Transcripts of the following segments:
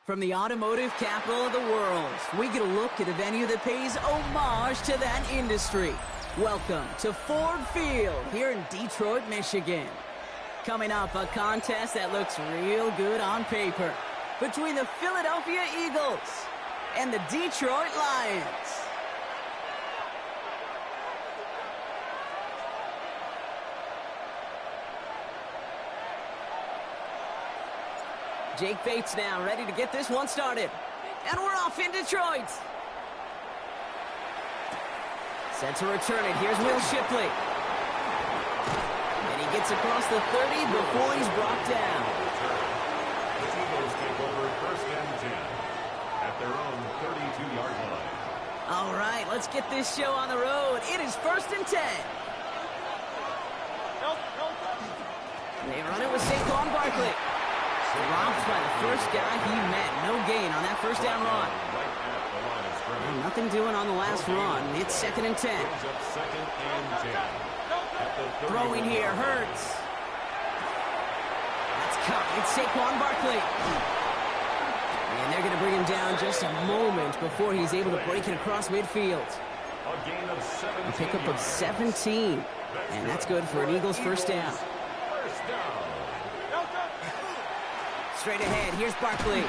From the automotive capital of the world, we get a look at a venue that pays homage to that industry. Welcome to Ford Field here in Detroit, Michigan. Coming up, a contest that looks real good on paper between the Philadelphia Eagles and the Detroit Lions. Jake Bates now ready to get this one started. And we're off in Detroit. Set to return it. Here's Will Shipley. And he gets across the 30 before he's brought down. The Eagles take over first and 10 at their own 32-yard line. All right, let's get this show on the road. It is first and 10. They run it with Saquon Barkley. Robbed by the first guy he met. No gain on that first down run. Well, nothing doing on the last run. It's second and 10. Throwing here, Hurts. That's cut. It's Saquon Barkley. And they're going to bring him down just a moment before he's able to break it across midfield. A pickup of 17. And that's good for an Eagles first down. Straight ahead, here's Barkley.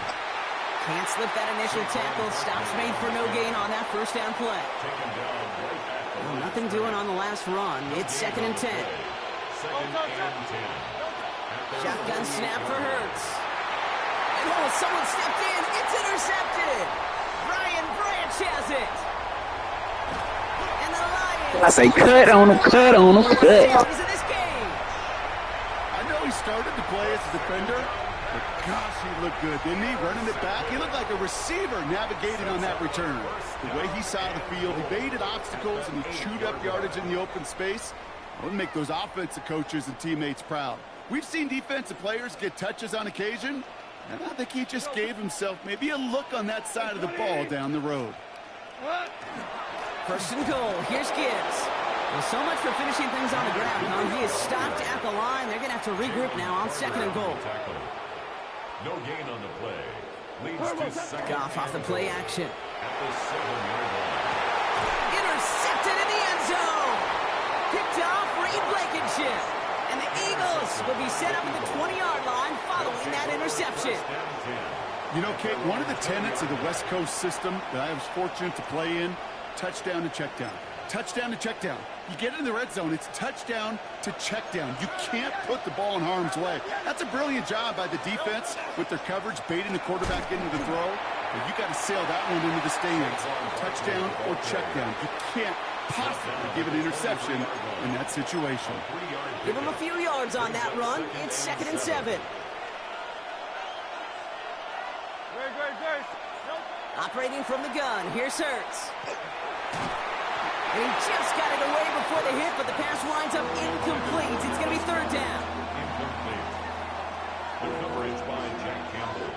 Can't slip that initial tackle. Stops made for no gain on that first down play. Well, nothing doing on the last run. It's second and 10. Shotgun snap for Hurts. And oh, someone stepped in. It's intercepted. Brian Branch has it. And the Lions. I say cut on him, cut on him, cut. I know he started to play as a defender. But gosh, he looked good, didn't he? Running it back. He looked like a receiver navigating on that return. The way he saw the field, he baited obstacles, and he chewed up yardage in the open space. It would make those offensive coaches and teammates proud. We've seen defensive players get touches on occasion, and I think he just gave himself maybe a look on that side of the ball down the road. First and goal. Here's Gibbs. Well, so much for finishing things on the ground. He is stopped at the line. They're going to have to regroup now on second and goal. No gain on the play. Leads to second. Goff off the play action. At the 7-yard line. Intercepted in the end zone. Picked off Reed Blankenship. And the Eagles will be set up at the 20-yard line following that interception. You know, Kate, one of the tenets of the West Coast system that I was fortunate to play in, touchdown to check down. Touchdown to check down. You get in the red zone, it's touchdown to check down. You can't put the ball in harm's way. That's a brilliant job by the defense with their coverage, baiting the quarterback into the throw. But you got to sail that one into the stands. Touchdown or check down. You can't possibly give an interception in that situation. Give him a few yards on that run. It's second and 7. Operating from the gun, here's Hurts. And he just got it away before the hit, but the pass winds up incomplete. It's going to be third down. Incomplete. The coverage by Jack Campbell.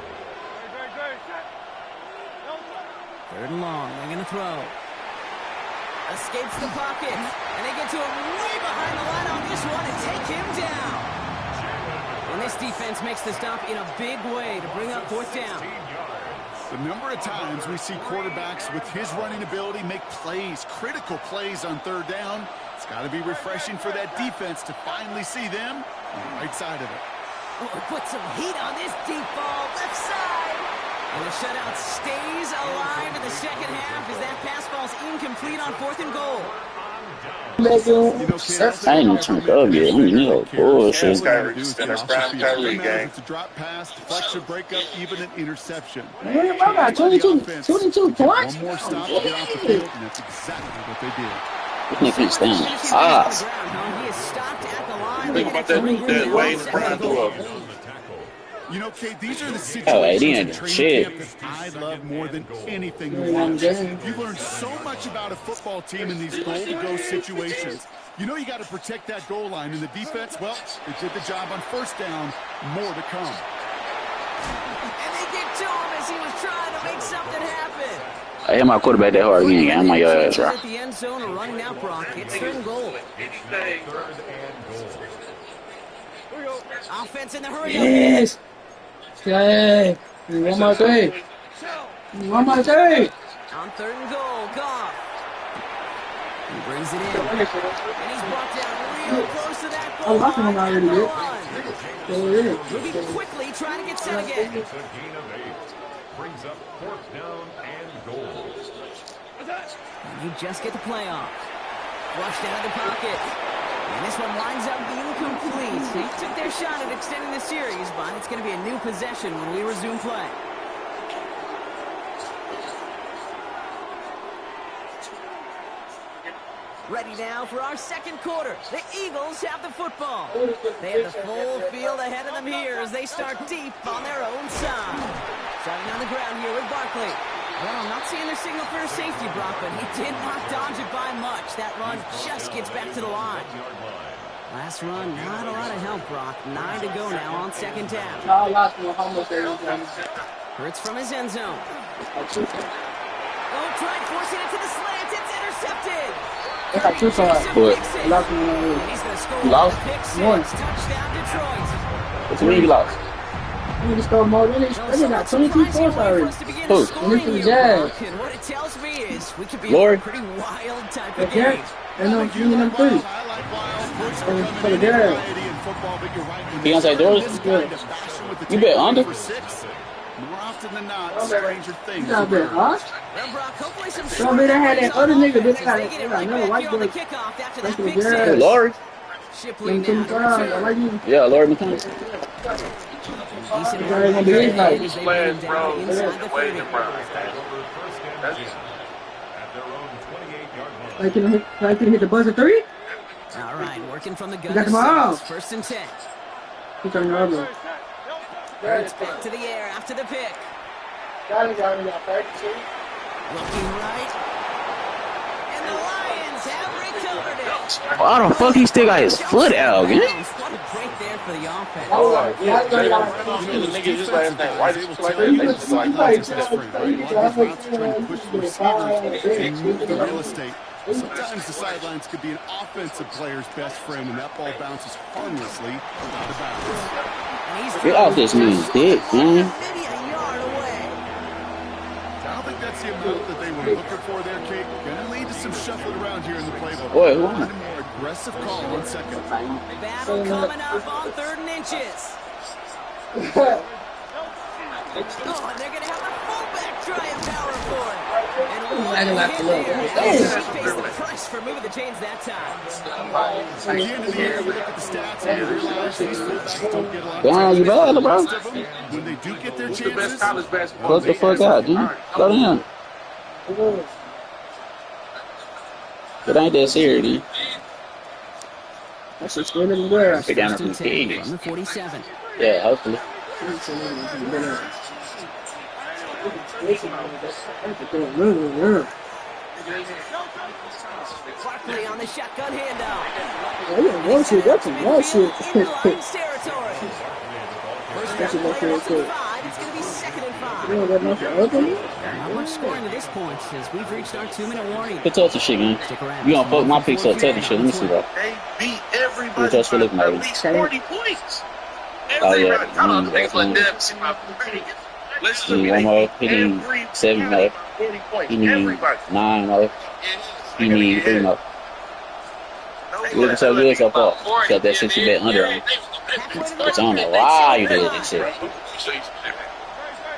Third and long, they're going to throw. Escapes the pocket, and they get to him way behind the line on this one and take him down. And this defense makes the stop in a big way to bring up fourth down. The number of times we see quarterbacks with his running ability make plays, critical plays on third down. It's got to be refreshing for that defense to finally see them on the right side of it. Oh, put some heat on this deep ball, left side. And the shutout stays alive in the second half as that pass falls incomplete on fourth and goal. I ain't even turned up yet. You know, bullshit. It's a drop pass, deflection, breakup, even an interception. Man, I got 22 points. One more stop to get off the field, and that's exactly what they did. This nigga can't stand. He is stopped at the line. Think about that Wayne Brown threw up. You know, Kate, these are the situations in training camp that I love more than anything to watch. You learn so much about a football team in these goal-to-go situations. You know you got to protect that goal line, and the defense, well, they did the job on first down. More to come. And they get to him as he was trying to make something happen. I hit my quarterback that hard again. I'm like, yo, that's right. At the end zone or running out, Brock. It's third and goal. Offense in the hurry. Yes. Okay. One more thing. One more thing. On 3rd and goal, Goff. He brings it in. And he's brought down real close to that goal line at the line. Moving quickly, trying to get set again. It's a gain of 8. Brings up 4th down and goal. And you just get the play off. Flushed out of the pocket. And this one winds up being complete. They took their shot at extending the series, but it's going to be a new possession when we resume play. Ready now for our 2nd quarter. The Eagles have the football. They have the full field ahead of them here as they start deep on their own side. Starting on the ground here with Barkley. Well, I'm not seeing their signal for a safety, Brock, but he did not dodge it by much. That run just gets back to the line. Last run, not a lot of help, Brock. 9 to go now on 2nd down. Hurts from his end zone. Oh, tried forcing it to the slant. It's intercepted. That's like too far. But Lost one. Touchdown, Detroit. What's the mean you lost? You just go more. They got 22 points already. Who? And what it tells me is we could be Lord. a pretty wild type of game. And no, you them three. For the Jazz. Beyonce Doris? You bet under? More often than not, stranger things. You got that, huh? Well, Brock, hopefully some So they had that other nigga. They got another white boy. kickoff after that That's the big Jazz. Hey, save. Lord. Shipley Them now. 25. I like you. Yeah, Lord McCollum. Decent They're gonna be his night. These players, bro, inside the Wade 30. and Brown. First and 10 at their own 28-yard line. Like you hit the buzzer 3? All right, working from the gun. got the ball. 1st and 10. He's on the other. Hurts back to the air after the pick. Looking right. And the Lions have recovered it. Why the fuck he still got his foot out, man? What a break there for the offense. Nigga just last night. Why did you like The real estate. Sometimes the sidelines could be an offensive player's best friend when that ball bounces harmlessly out of bounds. Get off this man's dick, man. Maybe a yard away. I don't think that's the amount that they were looking for there, Kate. Going to lead to some shuffling around here in the playbook. Boy, who A won? more aggressive call on 2nd. Battle coming up on 3rd and inches. Oh, and they're going to have the fullback try and power for it. And what a hit there. He pays the price for moving the chains that time. At the end of the year, you look at the stats and you realize these fullbacks don't get a lot of Damn, you bad, bro? Most of them, when they do get their Who's the best chances, college basketball? Fuck the fuck out, dude. Go down. But ain't that serious, dude. That's just good in there. Sit down from the From keys. the 47. Yeah, hopefully. Barkley on the shotgun handoff. One shit, that's a one shit. In Lions territory. First down play at the 5. It's going to be 2nd and 5. You know that nothing open? Not much scoring to this point as we've reached our 2-minute warning. Good touch the shit, man. You gonna fuck my picks up, touch the shit. Let me see, bro. They beat Who everybody just by looking at like? least 40 points. Oh, yeah. Everybody. I don't know, niggas like that. See my listen to He me. need one more. He need Every 7 county more. by 40 points. He need Everybody. 9 more. He need 3 more. You looking so good so far. Got that shit you bet under on. It's on the why you did that shit.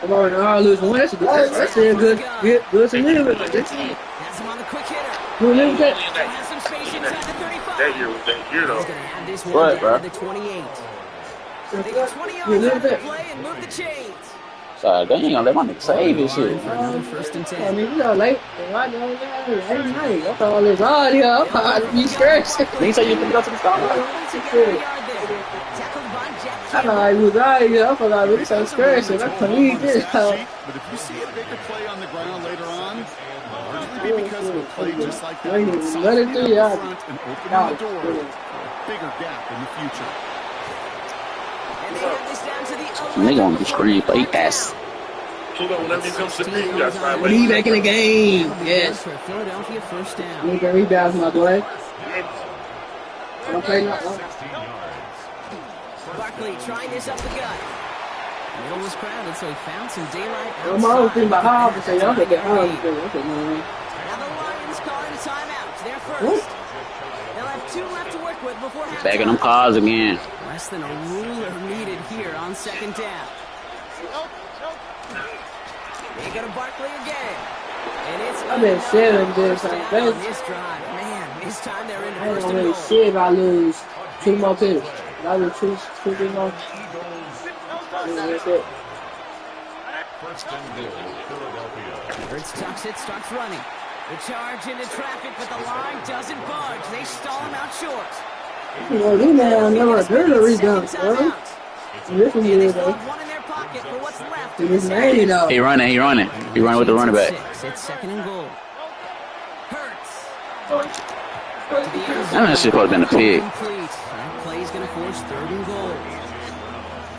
Come on, I lose one. That's a good. That's a good to live with. Has him on the quick hitter. Good live with that. Has some space inside the 35. That year was that year, He's though. going to have this one What, down bro? to the 28. They get 20 Good yards live out with of that. play and move the chains. Sorry, they ain't gonna let my nigga save this shit. For another 1st and I 10. mean, you know, late night. I thought all this on here. I'm probably be stressed. Nigga say you can go to the start. Once he got a yard there. Tackled by Jack I thought I was out here. I thought I was so stressed. I couldn't eat this. But if you see a bigger play on the ground later on, largely be because of a play just like that. Let it do, yeah. Front and opening the door for a bigger gap in the future. And they have this down to the Nigga on the screen, but he pass. Hold on, whenever he comes to the team, you got to find But he back in the game. Yes. for a Philadelphia 1st down. Nigga, rebounds, my boy. Don't play no. 16 yards. Barkley trying this up the gut. Middle was crowded, so he found some daylight I'm always thinking about how outside. to say, I'm thinking, Now the Lions calling a timeout. They're first. They'll have 2 left to work with before halftime. Back in them cars again. Less than a ruler needed here on second down. They go to Barkley again. And it's I've been 7 this on time. this drive. Man, this time they're in I first don't and really goal. see if I lose 2 more picks. If I lose 2 more. That's it. First and goal, Philadelphia. Hurts tucks it, starts running. The charge into traffic, but the line doesn't budge. They stall him out short. Well, these man never heard of rebound, bro. This is They good, still though. have 1 in their pocket for what's left. This man, though. He running. He running with the running back. It's second and goal. Hurts. That shit supposed to been a pig. Complete. That play's going to force third and goal.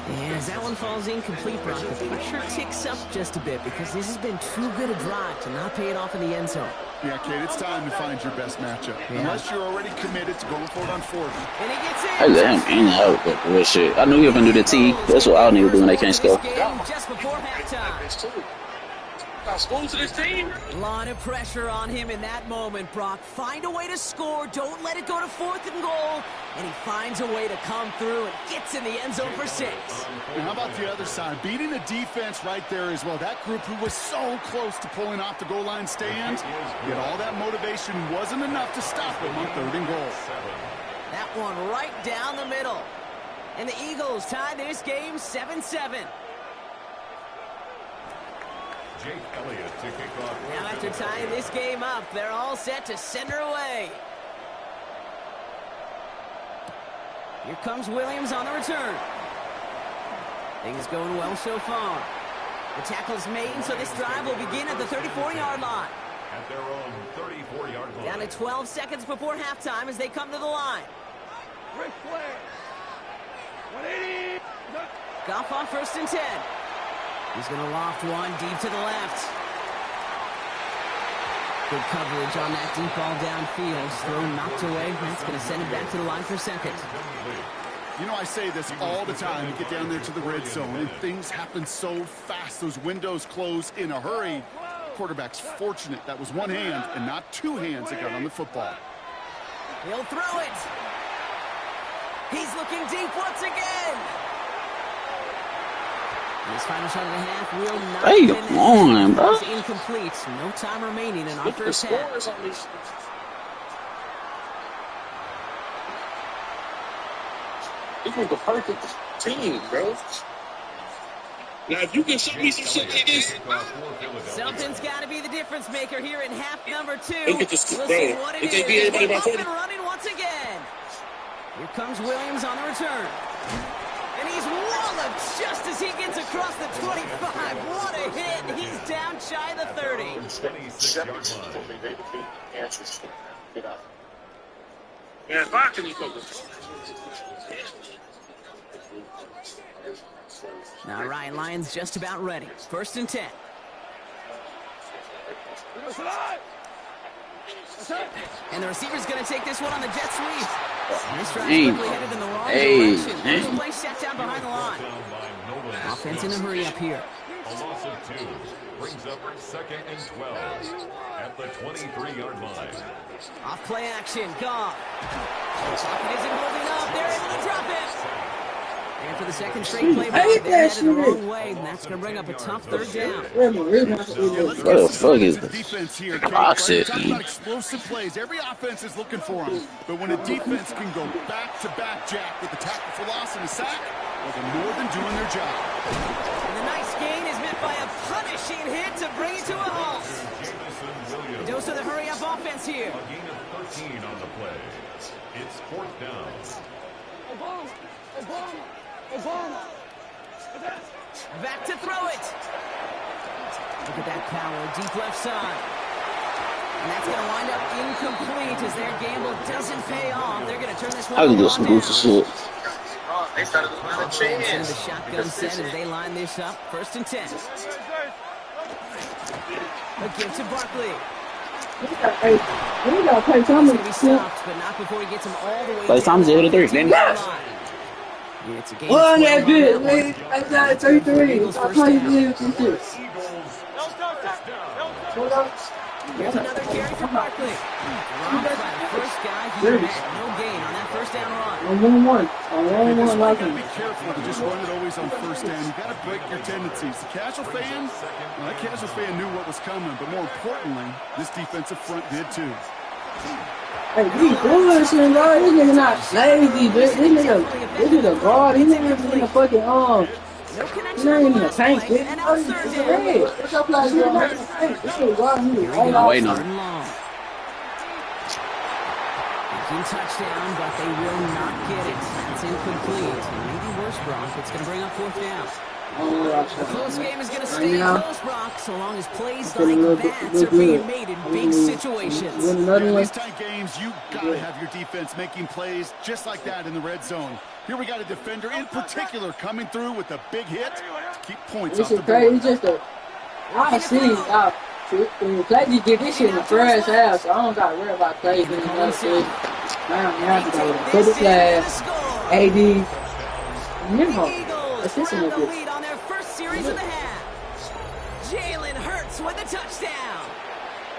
And as that one falls incomplete, Brock, the pressure ticks up just a bit because this has been too good a drive to not pay it off in the end zone. Yeah, Kate, it's time to find your best matchup. Yeah. Unless you're already committed to going for it on 40. And he gets in. I let him in and out with real shit. I knew he was gonna do the T. That's what all niggas do when they can't score. Just before halftime. School to this team. A lot of pressure on him in that moment, Brock. Find a way to score. Don't let it go to 4th and goal. And he finds a way to come through and gets in the end zone for 6. Now, how about the other side? Beating the defense right there as well. That group who was so close to pulling off the goal line stand, yet all that motivation wasn't enough to stop them on 3rd and goal. That one right down the middle. And the Eagles tie this game 7-7. Jake Elliott to kick off. Now after tying this game up, they're all set to send her away. Here comes Williams on the return. Things going well so far. The tackle's made, so this drive will begin at the 34-yard line. At their own 34-yard line. Down to 12 seconds before halftime as they come to the line. Goff on 1st and 10. He's going to loft one deep to the left. Good coverage on that deep ball downfield. Throw knocked away. That's going to send him back to the line for second. You know, I say this all the time. You get down there to the red zone, and things happen so fast. Those windows close in a hurry. Quarterback's fortunate that was one hand and not 2 hands that got on the football. He'll throw it. He's looking deep once again. His final shot of the half will not Hey, finish. come on, bro. It's incomplete. No time remaining in our first half. This was the perfect team, bro. Now, if you can show me some shit like this, Something's got to be the difference maker here in half number 2. Look at this, We'll bro. see what it If they is. beat everybody by Up 40. and running once again. Here comes Williams on the return. And he's walloped just as he gets across the 25. What a hit. He's down shy of the 30. 26-yard line. man, if I can focus. All right, Lions just about ready. 1st and 10. And the receiver's going to take this one on the jet sweep. And this drive's quickly headed in the wrong direction. There's a play set down behind the line. Offense in a hurry up here. A loss of 2 brings up 2nd and 12 at the 23-yard line. Off play action, Goff. Pocket isn't holding up. They're able to drop it. And for the second straight play, they're headed the wrong way, and that's going to bring up a tough 3rd down. What the fuck is this? Defense here, Box it. Talk about explosive plays. Every offense is looking for them. But when a defense can go back-to-back, Jack, with a tackle for loss and a sack, well, they're more than doing their job. And the nice gain is met by a punishing hit to bring it to a halt. A dose of the hurry-up offense here. A gain of 13 on the play. It's 4th down. Back to throw it. Look at that power, deep left side. And that's going to wind up incomplete as their gamble doesn't pay off. They're going to turn this one I can over do on some down. goofy shit. They started to find a Into chance. the shotgun set as they line this up. 1st and 10. A give to Barkley. We gotta play He's going to be stopped, but not before he gets him all the way By the time he's able to 3, then line. It's a game Oh, of 12 that on good, that man. one. I got 33. Eagles Stop first playing down. with this shit. Here's another carry for Barkley. Dropped by the first guy he met. No gain on that first down run. On 1-1. Hey, this On one 1-1, you gotta be careful to just run it always on first down. You gotta break your tendencies. The casual fan, well, that casual fan knew what was coming, but more importantly, this defensive front did too. Hey, he bullshitting, bro. This nigga not lazy, bitch. This nigga guard. He nigga in the fucking He's not even in the tank, bitch. It's a red. What's up, like, you're not in the tank. This nigga guard me. I'm waiting on him. Making touchdown, but they will not get it. It's incomplete. Maybe worse, Brock. It's going to bring up fourth down. The close game is going to stay close, Brock, so long as plays like that are being made in big situations. Yeah, in these tight games, you gotta have your defense making plays just like that in the red zone. Here we got a defender in particular coming through with a big hit to keep points off the board. It's just I see, when Clay get this shit in the first half, so I don't got to worry about Clay getting another shit. Now to go with a double class, AD, Eagles grab the lead on their first series of the half. Jalen Hurts with a touchdown.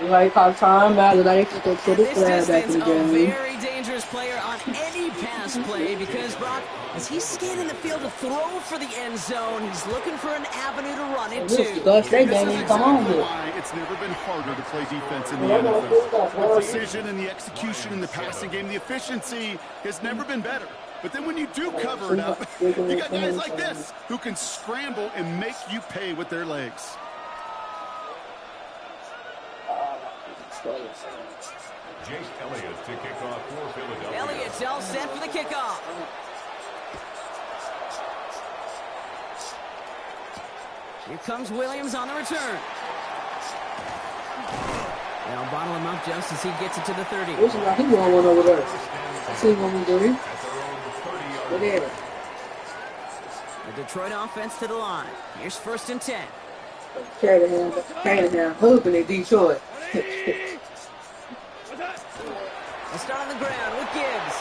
Like caught time out, like they took the flag back in the A game. very dangerous player on any pass play because Brock, as he's scanning the field to throw for the end zone, he's looking for an avenue to run it to. Come on, why it's never been harder to play defense in the NFL. The precision and the execution in the passing game, the efficiency has never been better. But then when you do cover it up, you got guys like this who can scramble and make you pay with their legs. Jake Elliott to kick off for Philadelphia. Elliott's all set for the kickoff. Here comes Williams on the return. They'll bottle him up just as he gets it to the 30. He going one over there. I see one over there. Look at it. The Detroit offense to the line. Here's 1st and 10. Carry him, hooping in Detroit. They'll start on the ground with Gibbs.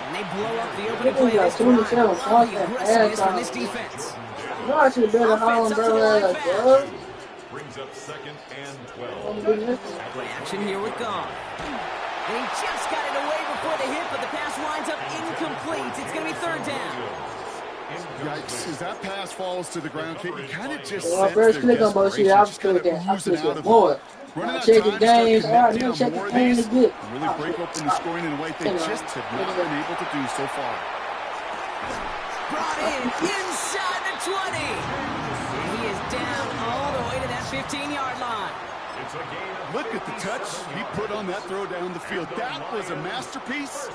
And they blow up the opening play of this drive. All the aggressiveness from this defense. You I should have been a Holland brother, bro. Brings up 2nd and 12. Play action here with Goff. And he just got it away before the hit, but the pass winds up incomplete. It's going to be 3rd down. Yikes, as that pass falls to the ground, Kate, you kind of just Well, first click on bullshit, I was good that. I was good more. Check the games, I didn't check the games good. Really break open the scoring in a way they just have not been able to do so far. Brought in inside the 20. And he is down all the way to that 15-yard line. Look at the touch he put on that throw down the field. That was a masterpiece.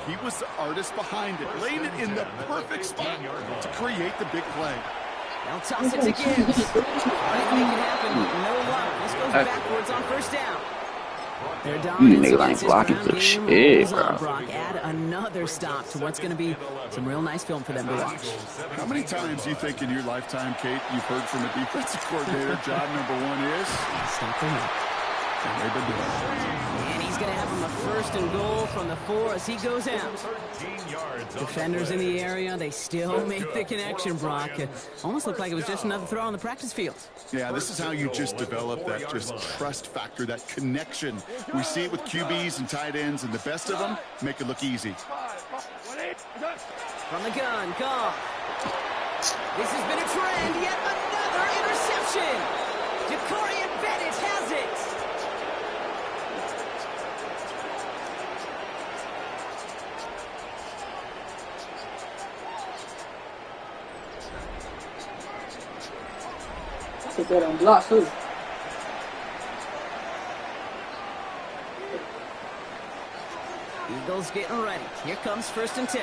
He was the artist behind it, laying it in the perfect spot to create the big play. They'll toss it to Gibbs. Trying to make it happen. No luck. This goes backwards on 1st down. Their dominance against this ground game rolls on, Brock. Add another stop to what's going to be some real nice film for them to watch. How many times do you think in your lifetime, Kate, you've heard from a defensive coordinator, job number 1 is? Stop the run. And they've been doing it. And he's going to have him a 1st and goal from the 4 as he goes out. Defenders in the area, they still make the connection, Brock. It almost looked like it was just another throw on the practice field. Yeah, this is how you just develop that just trust factor, that connection. We see it with QBs and tight ends, and the best of them make it look easy. From the gun, Goff. This has been a trend, yet another interception. Jacorian Bennett has it. Put that on block too. Eagles getting ready. Here comes 1st and 10.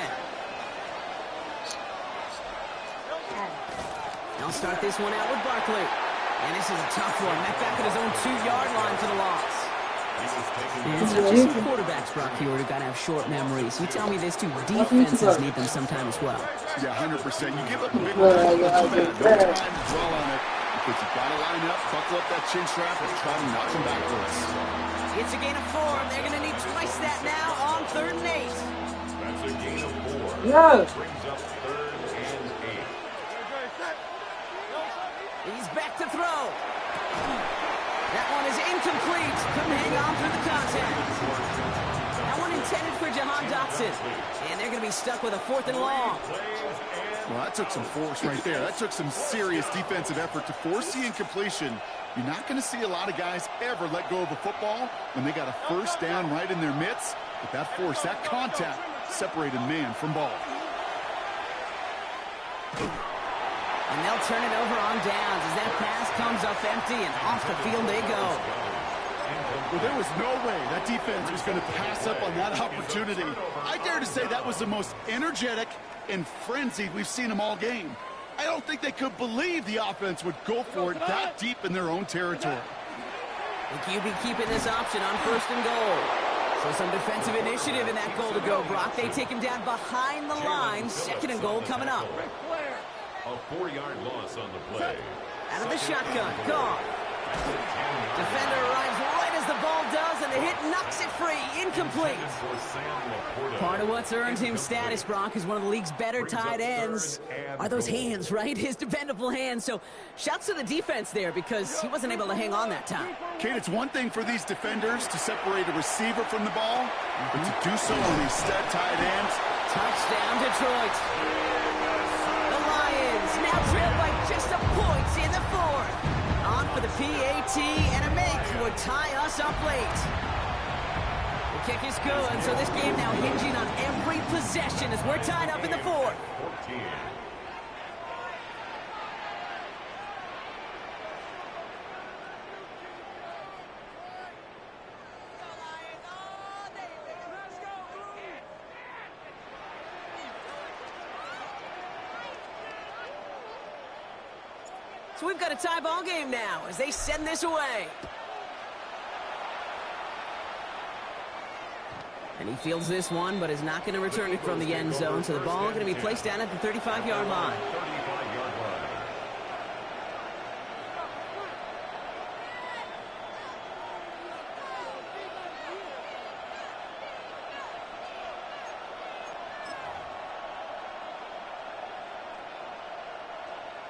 They'll start this one out with Barkley. And this is a tough one. Met back at his own 2-yard line for the loss. And it's not just some quarterbacks, Brock, here who got to have short memories. You tell me this too. Defenses need them sometime as well. Yeah, 100%. You give up a big one. Don't try to dwell on it. Because you've got to line up, buckle up that chin strap, and try to knock him backwards. It's a gain of 4. They're going to need twice that now on 3rd and 8. That's a gain of 4. Yeah. Brings up throw. That one is incomplete. Couldn't hang on through the contact. That one intended for Jahan Dotson. And they're going to be stuck with a 4th and long. Well, that took some force right there. That took some serious defensive effort to force the incompletion. You're not going to see a lot of guys ever let go of a football when they got a first down right in their midst. But that force, that contact, separated man from ball. And they'll turn it over on downs as that pass comes up empty, and off the field they go. Well, there was no way that defense was going to pass up on that opportunity. I dare to say that was the most energetic and frenzied we've seen them all game. I don't think they could believe the offense would go for it that deep in their own territory. The QB keeping this option on 1st and goal. So some defensive initiative in that goal to go, Brock. They take him down behind the line. 2nd and goal coming up. A 4-yard loss on the play. Out of the shotgun. Gone. Defender arrives right as the ball does, and the hit knocks it free. Incomplete. Part of what's earned him status, Brock, is one of the league's better tight ends. Are those hands, right? His dependable hands. So shouts to the defense there because he wasn't able to hang on that time. Kate, it's one thing for these defenders to separate a receiver from the ball, but to do so on these stud tight ends. Touchdown, Detroit. The Lions now trail by just a point in the 4th. On for the PAT, and a make would tie us up late. The kick is good, so this game now hinging on every possession as we're tied up in the 4th. 14. So we've got a tie ball game now as they send this away. And he fields this one, but is not going to return it from the end zone. So the ball going to be placed down at the 35-yard line. 35-yard line.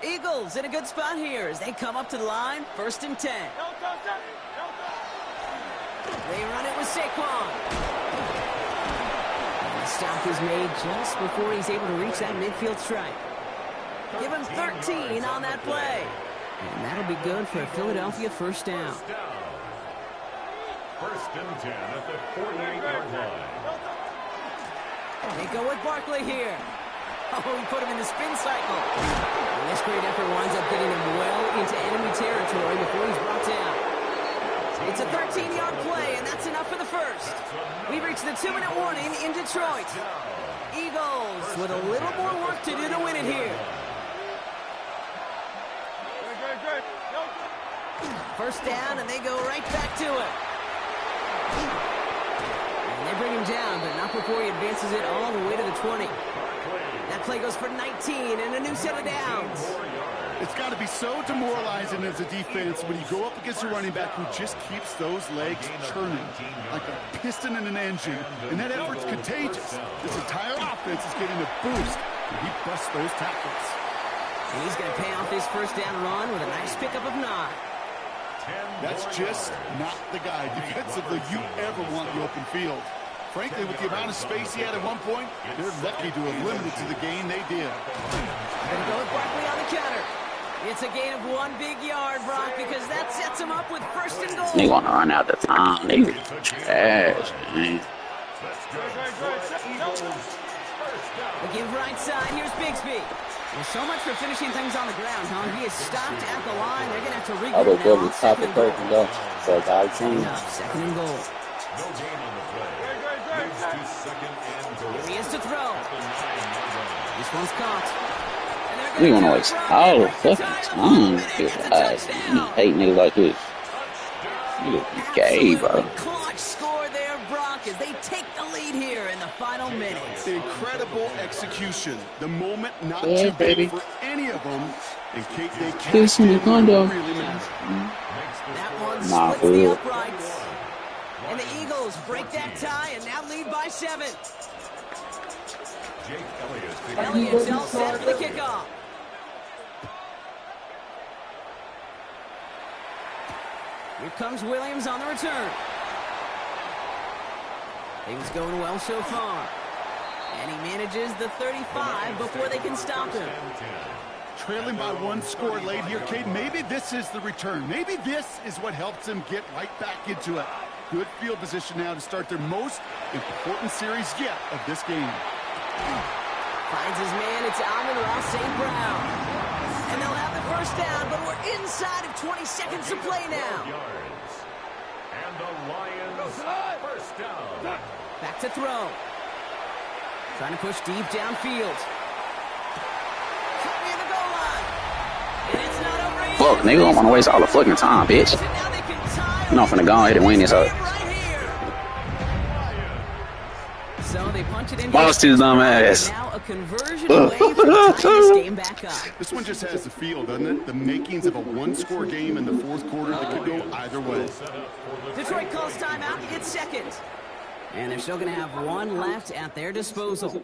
Eagles in a good spot here as they come up to the line. 1st and 10. They run it with Saquon. And the stop is made just before he's able to reach that midfield strike. Give him 13 on that play. And that'll be good for a Philadelphia 1st down. 1st and 10 at the 48-yard line. They go with Barkley here. Oh, he put him in the spin cycle. And this great effort winds up getting him well into enemy territory before he's brought down. It's a 13-yard play, and that's enough for the 1st. We've reached the 2-minute warning in Detroit. Eagles with a little more work to do to win it here. 1st down, and they go right back to it. And they bring him down, but not before he advances it all the way to the 20. That play goes for 19 and a new set of downs. It's got to be so demoralizing as a defense when you go up against a running back who just keeps those legs churning like a piston in an engine, and that effort's contagious. This entire offense is getting a boost, and he busts those tackles. And he's going to pay off this 1st down run with a nice pickup of 9. That's just not the guy defensively you ever want the open field. Frankly, with the amount of space he had at one point, they're lucky to have limited to the gain they did. Going to go with Barkley on the counter. It's a gain of 1 big yard, Brock, because that sets him up with 1st and goal. They want to run out the time. They trash, man. We give right side. Here's Bigsby. Well, so much for finishing things on the ground, huh? He is stopped at the line. They're going to have to regroup I would go now. to top of 3rd and goal. So it's our team. 2nd and goal. No gain on the play. Moves to 2nd and goal. Here he is to throw. This one's caught. We want to waste all the fucking time. I hate niggas like this. Niggas gay, bro. Clutch score there, Brock, as they take the lead here in the final minutes. Incredible execution. The moment not Yeah, too baby. big for any of them. In case they can't Kiss me, condo. That one Nah, splits the fool. uprights. And the Eagles break that tie and now lead by 7. Elliott's all set for the kickoff. Here comes Williams on the return. Things going well so far. And he manages the 35 before they can stop him. Trailing by one score late here, Cade. Maybe this is the return. Maybe this is what helps them get right back into it. Good field position now to start their most important series yet of this game. Finds his man. It's Amon-Ra St. Brown. And they'll have the first down, but we're inside of 20 seconds to play now. And the Lions first down. Back to throw. Trying to push deep downfield. Near the goal line. And it's not over yet. Fuck, nigga, don't want to waste all the fucking time, bitch. I'm not finna go ahead and win this up. So they punch it in. Lost his dumb ass. Now a conversion away from tying this game back up. This one just has the feel, doesn't it? The makings of a one-score game in the fourth quarter that could go either way. Detroit calls timeout. It's second. And they're still going to have one left at their disposal.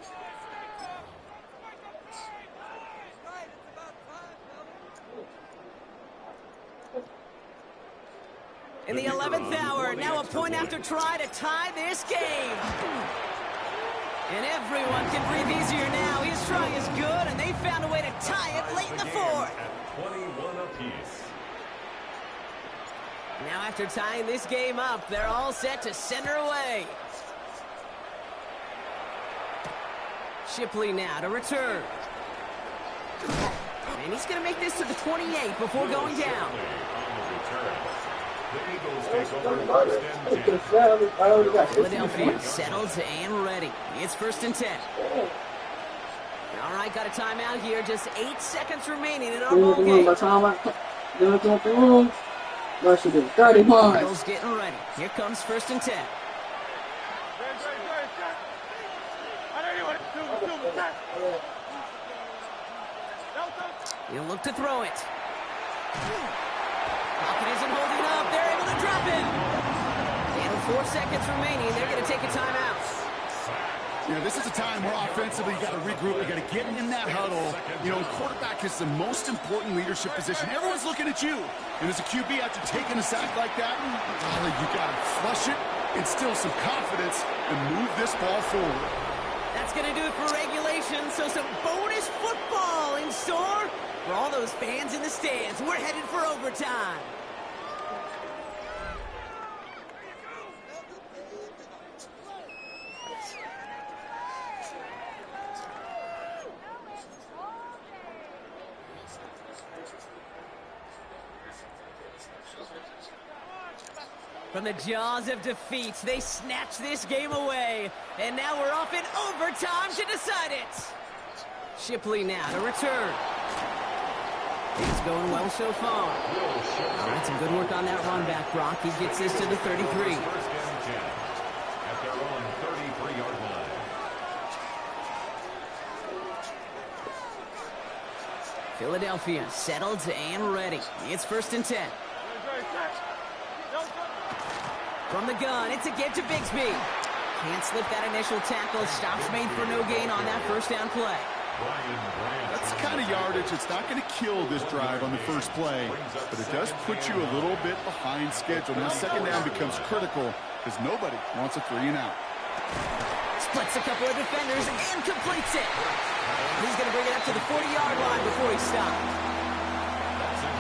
In the 11th hour, now a point after try to tie this game. And everyone can breathe easier now. His try is good, and they found a way to tie it late in the fourth. At 21 apiece. Now after tying this game up, they're all set to center away. Shipley now to return. And he's going to make this to the 28 before going down. The Eagles take over first and 10. Philadelphia settled and ready. It's first and 10. All right, got a timeout here. Just 8 seconds remaining in our ball game. Eagles getting ready. Here comes first and 10. He'll look to throw it. Pocket isn't holding up. They're able to drop it. And 4 seconds remaining. They're going to take a timeout. Yeah, this is a time where offensively you got to regroup. You got to get in that huddle. You know, quarterback is the most important leadership position. Everyone's looking at you. And as a QB, after taking a sack like that, you got to flush it, instill some confidence, and move this ball forward. That's going to do it for regulation. So some bonus football in store for all those fans in the stands. We're headed for overtime. From the jaws of defeat, they snatch this game away. And now we're off in overtime to decide it. Shipley now to return. It's going well so far. All right, some good work on that run back, Brock. He gets this to the 33. First and 10 at their own 33-yard line. Philadelphia settled and ready. It's first and 10. From the gun, it's a give to Bigsby. Can't slip that initial tackle. Stops made for no gain on that first down play. That's the kind of yardage that's not going to kill this drive on the first play, but it does put you a little bit behind schedule. Now second down becomes critical because nobody wants a 3-and-out. Splits a couple of defenders and completes it. He's going to bring it up to the 40-yard line before he stops.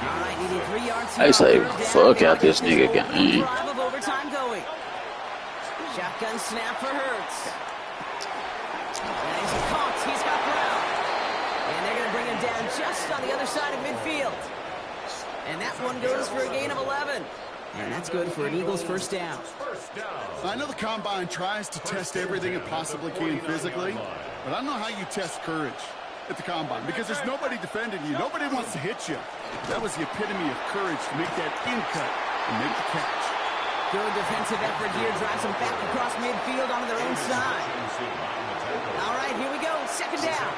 All right, needed 3 yards here. I say, fuck out this nigga game. Drive of overtime going. Shotgun snap for Hurts. And he's caught. He's got Brown. And they're going to bring him down just on the other side of midfield. And that one goes for a gain of 11. And that's good for an Eagles first down. I know the Combine tries to test everything it possibly can physically, but I don't know how you test courage at the Combine because there's nobody defending you. Nobody wants to hit you. That was the epitome of courage to make that in cut and make the catch. Good defensive effort here. Drives them back across midfield onto their own side. All right, here we go. Second down.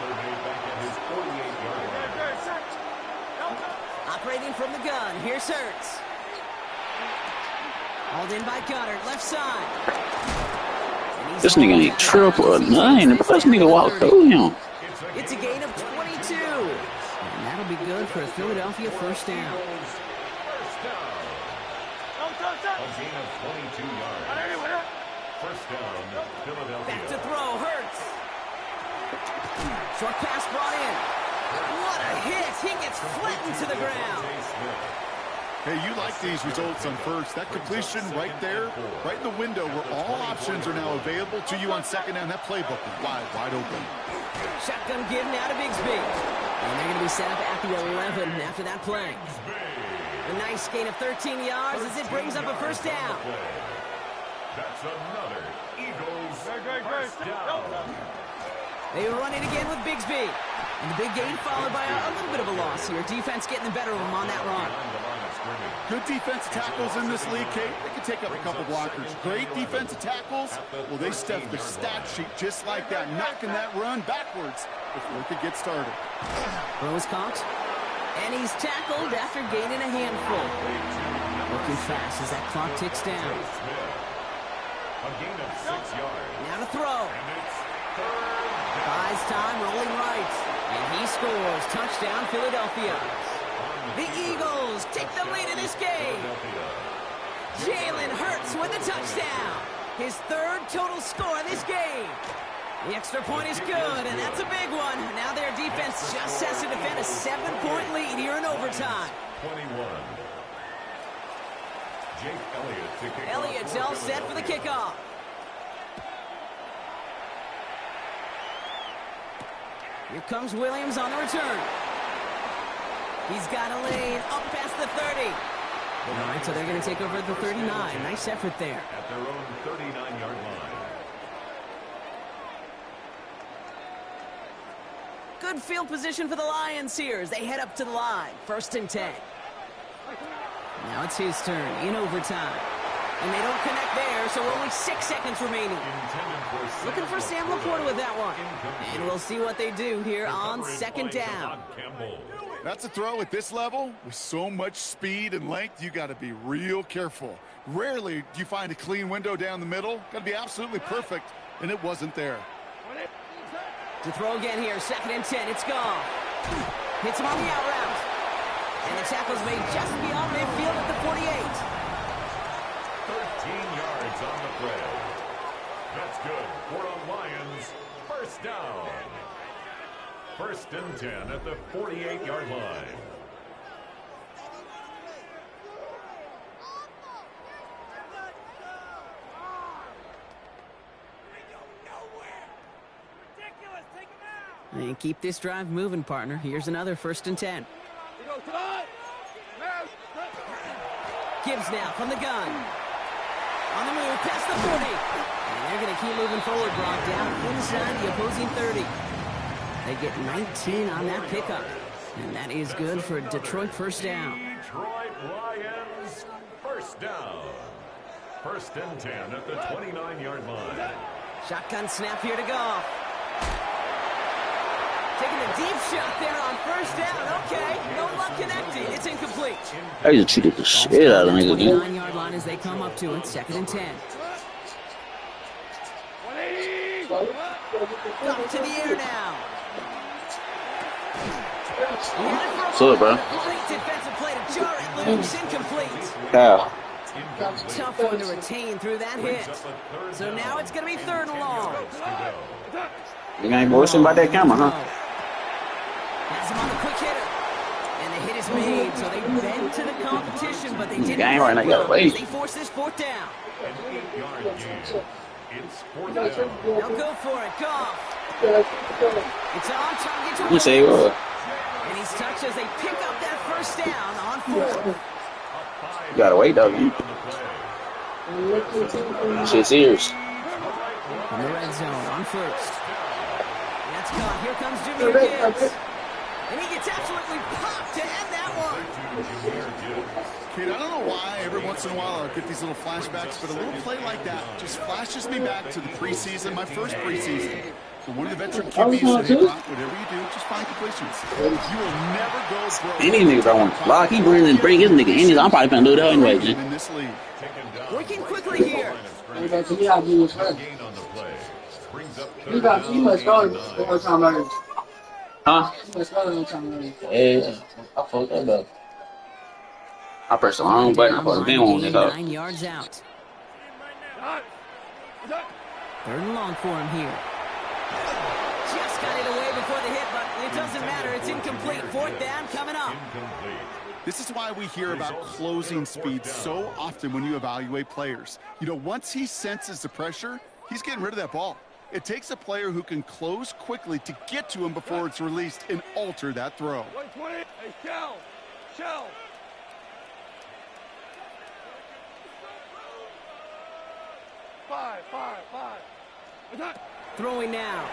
Operating from the gun. Here's Hurts. Hauled in by Gunner. Left side. This nigga ain't triple or nothing. This nigga walked through him. It's a gain of 22. And that'll be good for a Philadelphia first down. gain of 22 yards. First down, Philadelphia. Back to throw, Hurts. Short pass brought in. What a hit. He gets flattened to the ground. Hey, you like these results on first. That completion right there, right in the window where all options are now available to you on second down. That playbook is wide open. Shotgun give now to Bigsby. And they're going to be set up at the 11 after that play. A nice gain of 13 yards as it brings up a first down. That's another Eagles first down. They run it again with Bigsby. And the big gain followed by a little bit of a loss here. Defense getting the better of them on that run. Good defensive tackles in this league, Kate. They can take up a couple blockers. Great defensive tackles. Well, they stuff the stat sheet just like that, knocking that run backwards before it could get started. Throw is caught. And he's tackled after gaining a handful. Looking fast as that clock ticks down. A gain of 6 yards. Now to throw. And it's third down. Buys time, rolling right. And he scores. Touchdown, Philadelphia. The Eagles take the lead in this game. Jalen Hurts with a touchdown. His third total score in this game. The extra point is good, and that's a big one. Now their defense just has to defend a 7-point lead here in overtime. 21. Jake Elliott to kick off. Elliott's all set for the kickoff. Here comes Williams on the return. He's got a lane up past the 30. All right, so they're going to take over at the 39. Nice effort there. At their own 39-yard line. Good field position for the Lions here as they head up to the line. 1st and 10. Now it's his turn in overtime. And they don't connect there, so only 6 seconds remaining. Looking for Sam Laporta with that one. And we'll see what they do here on 2nd down. That's a throw at this level. With so much speed and length, you got to be real careful. Rarely do you find a clean window down the middle. Got to be absolutely perfect, and it wasn't there. To throw again here, 2nd and 10. It's gone. Hits him on the out route. And the tackle's made just beyond midfield at the 48. 13 yards on the play. That's good for the Lions. First down. 1st and 10 at the 48-yard line. And keep this drive moving, partner. Here's another 1st and 10. Gibbs now from the gun. On the move, past the 40. And they're going to keep moving forward, Brock, down inside the opposing 30. They get 19 on that pickup. And that is good for Detroit first down. Detroit Lions first down. 1st and 10 at the 29-yard line. Shotgun snap here to go. Taking a deep shot there on 1st down. Okay, no luck connecting. It's incomplete. I just cheated the shit out of niggas, man. 29-yard line as they come up to it. 2nd and 10. Up to the air now. So, bro. Great defensive play to jar it loose. Incomplete. How? Tough one to retain through that hit. So now it's going to be 3rd and long. You ain't bullshitting about that camera, huh? Has him on the quick hitter. And the hit is made, so they bend to the competition, but they didn't. Game right now, you gotta wait. They force this 4th down. An 8-yard gain. It's 4th down. They'll go for it. Goff. It's on target to You say what? And he's touched as they pick up that 1st down on 4th. You gotta wait, though. Shit serious. In the red zone on 1st. That's caught. Here comes Jimmy Gibbs. And he gets absolutely popped to end that one. Kid, I don't know why every once in a while I get these little flashbacks, but a little play like that just flashes me back to the preseason, my first preseason. For one of the veteran QBs today, whatever you do, just find completions. You will never go broke. Any niggas I want to block, he bring his nigga in. I'm probably gonna do that anyway, man. In this league. Working quickly here. You must go to time. Huh? You must go to time. Yeah, I fucked that up. I pressed the wrong button. I'm supposed to be on this up. 9 yards out. 3rd and long for him here. Just got it away before the hit, but it doesn't matter. It's incomplete. 4th down coming up. This is why we hear about closing speed so often when you evaluate players. You know, once he senses the pressure, he's getting rid of that ball. It takes a player who can close quickly to get to him before it's released and alter that throw. 120. Hey, shell. Five. Throwing now.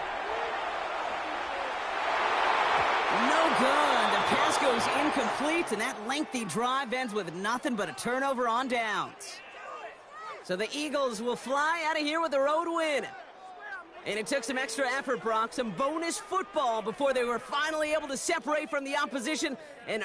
No good. The pass goes incomplete, and that lengthy drive ends with nothing but a turnover on downs. So the Eagles will fly out of here with a road win. And it took some extra effort, Brock, some bonus football before they were finally able to separate from the opposition and